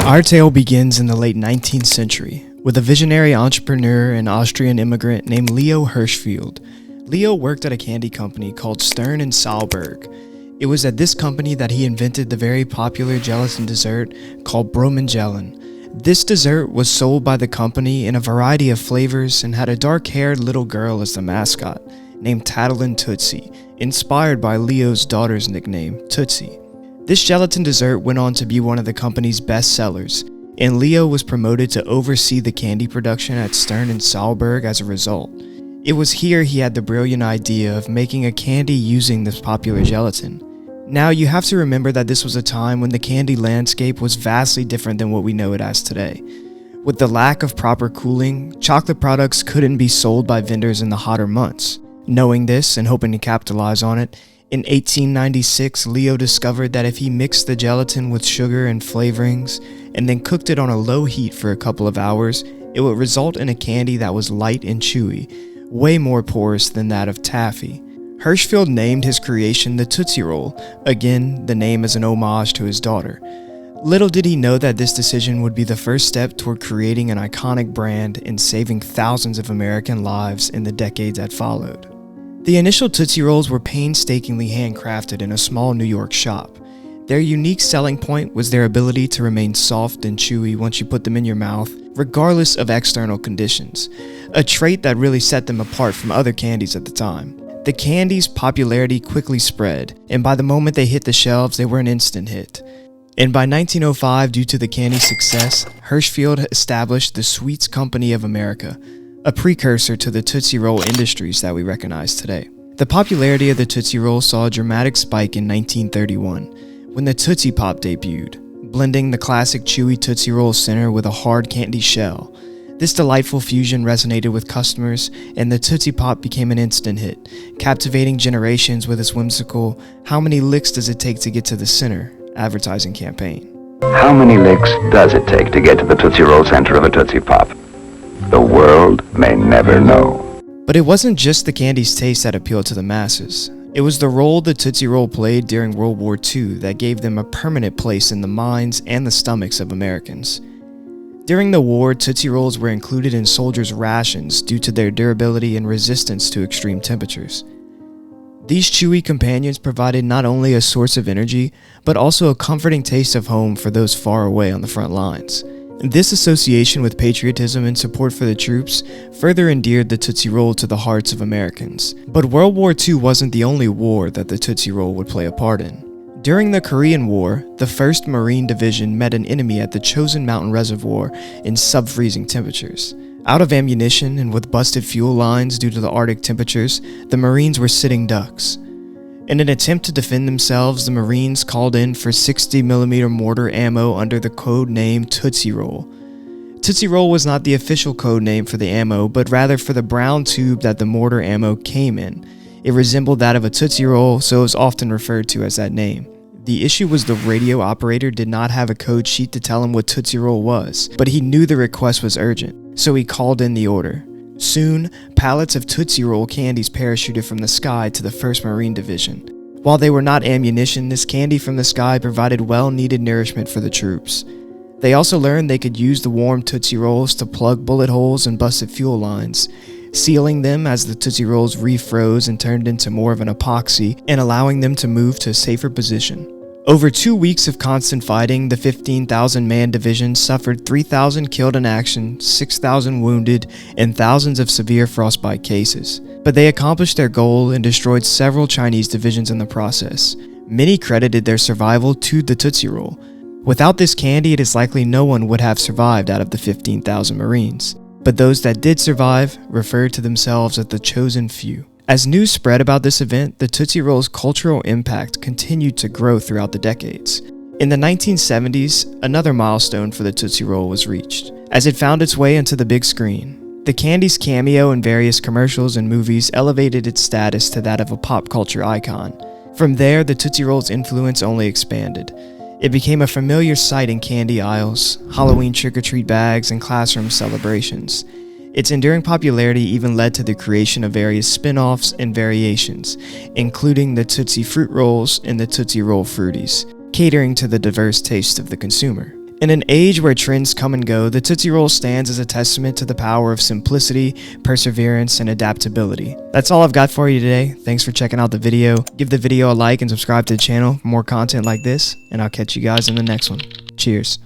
Our tale begins in the late 19th century with a visionary entrepreneur and Austrian immigrant named Leo Hirschfeld. Leo worked at a candy company called Stern and Saulberg. It was at this company that he invented the very popular gelatin dessert called Bromengelen. This dessert was sold by the company in a variety of flavors and had a dark-haired little girl as the mascot, named Tattling Tootsie, inspired by Leo's daughter's nickname, Tootsie. This gelatin dessert went on to be one of the company's best sellers, and Leo was promoted to oversee the candy production at Stern and Saulberg as a result. It was here he had the brilliant idea of making a candy using this popular gelatin. Now, you have to remember that this was a time when the candy landscape was vastly different than what we know it as today. With the lack of proper cooling, chocolate products couldn't be sold by vendors in the hotter months. Knowing this and hoping to capitalize on it, in 1896, Leo discovered that if he mixed the gelatin with sugar and flavorings and then cooked it on a low heat for a couple of hours, it would result in a candy that was light and chewy, way more porous than that of taffy. Hirschfeld named his creation the Tootsie Roll, again, the name is an homage to his daughter. Little did he know that this decision would be the first step toward creating an iconic brand and saving thousands of American lives in the decades that followed. The initial Tootsie Rolls were painstakingly handcrafted in a small New York shop. Their unique selling point was their ability to remain soft and chewy once you put them in your mouth, regardless of external conditions, a trait that really set them apart from other candies at the time. The candy's popularity quickly spread, and by the moment they hit the shelves, they were an instant hit. And by 1905, due to the candy's success, Hirschfeld established the Sweets Company of America, a precursor to the Tootsie Roll industries that we recognize today. The popularity of the Tootsie Roll saw a dramatic spike in 1931, when the Tootsie Pop debuted, blending the classic chewy Tootsie Roll center with a hard candy shell. This delightful fusion resonated with customers, and the Tootsie Pop became an instant hit, captivating generations with its whimsical, "How many licks does it take to get to the center?" advertising campaign. How many licks does it take to get to the Tootsie Roll center of a Tootsie Pop? The world may never know. But it wasn't just the candy's taste that appealed to the masses. It was the role the Tootsie Roll played during World War II that gave them a permanent place in the minds and the stomachs of Americans. During the war, Tootsie Rolls were included in soldiers' rations due to their durability and resistance to extreme temperatures. These chewy companions provided not only a source of energy, but also a comforting taste of home for those far away on the front lines. This association with patriotism and support for the troops further endeared the Tootsie Roll to the hearts of Americans. But World War II wasn't the only war that the Tootsie Roll would play a part in. During the Korean War, the 1st Marine Division met an enemy at the Chosin Mountain Reservoir in sub-freezing temperatures. Out of ammunition and with busted fuel lines due to the Arctic temperatures, the Marines were sitting ducks. In an attempt to defend themselves, the Marines called in for 60mm mortar ammo under the code name Tootsie Roll. Tootsie Roll was not the official code name for the ammo, but rather for the brown tube that the mortar ammo came in. It resembled that of a Tootsie Roll, so it was often referred to as that name. The issue was the radio operator did not have a code sheet to tell him what Tootsie Roll was, but he knew the request was urgent, so he called in the order. Soon, pallets of Tootsie Roll candies parachuted from the sky to the 1st Marine Division. While they were not ammunition, this candy from the sky provided well-needed nourishment for the troops. They also learned they could use the warm Tootsie Rolls to plug bullet holes and busted fuel lines, sealing them as the Tootsie Rolls refroze and turned into more of an epoxy and allowing them to move to a safer position. Over 2 weeks of constant fighting, the 15,000-man division suffered 3,000 killed in action, 6,000 wounded, and thousands of severe frostbite cases. But they accomplished their goal and destroyed several Chinese divisions in the process. Many credited their survival to the Tootsie Roll. Without this candy, it is likely no one would have survived out of the 15,000 Marines. But those that did survive referred to themselves as the chosen few. As news spread about this event, the Tootsie Roll's cultural impact continued to grow throughout the decades. In the 1970s, another milestone for the Tootsie Roll was reached, as it found its way onto the big screen. The candy's cameo in various commercials and movies elevated its status to that of a pop culture icon. From there, the Tootsie Roll's influence only expanded. It became a familiar sight in candy aisles, Halloween trick-or-treat bags, and classroom celebrations. Its enduring popularity even led to the creation of various spin-offs and variations, including the Tootsie Fruit Rolls and the Tootsie Roll Fruities, catering to the diverse taste of the consumer. In an age where trends come and go, the Tootsie Roll stands as a testament to the power of simplicity, perseverance, and adaptability. That's all I've got for you today. Thanks for checking out the video. Give the video a like and subscribe to the channel for more content like this, and I'll catch you guys in the next one. Cheers.